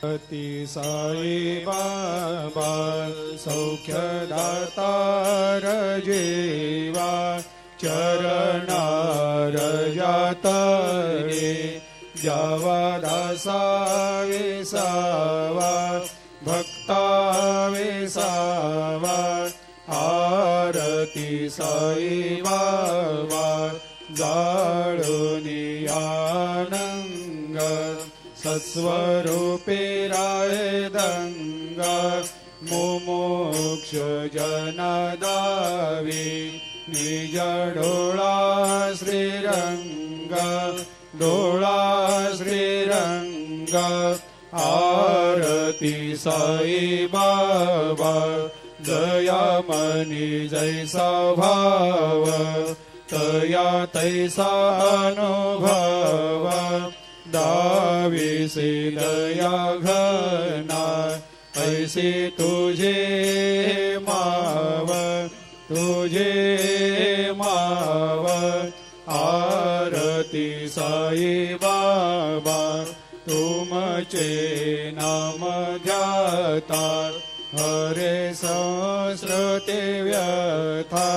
अति साई बाबा सौख्यदातार जेवा चरणार जातरे जावा दासा विसावा भक्ता विसावा आरती साई बाबा जाळुनी आनंग सत्स्वरूपे राय दंग मुमुक्ष जनदावी निज डोळा श्रीरंग डोळा श्रीरंग आरती साई बाबा जया मनी जैसा भाव तया तैसा अनुभव दाविसे दया घना ऐसे तुझे माव आरती साई बाबा तुमचे नाम ध्याता हरे सहस्रते व्यथा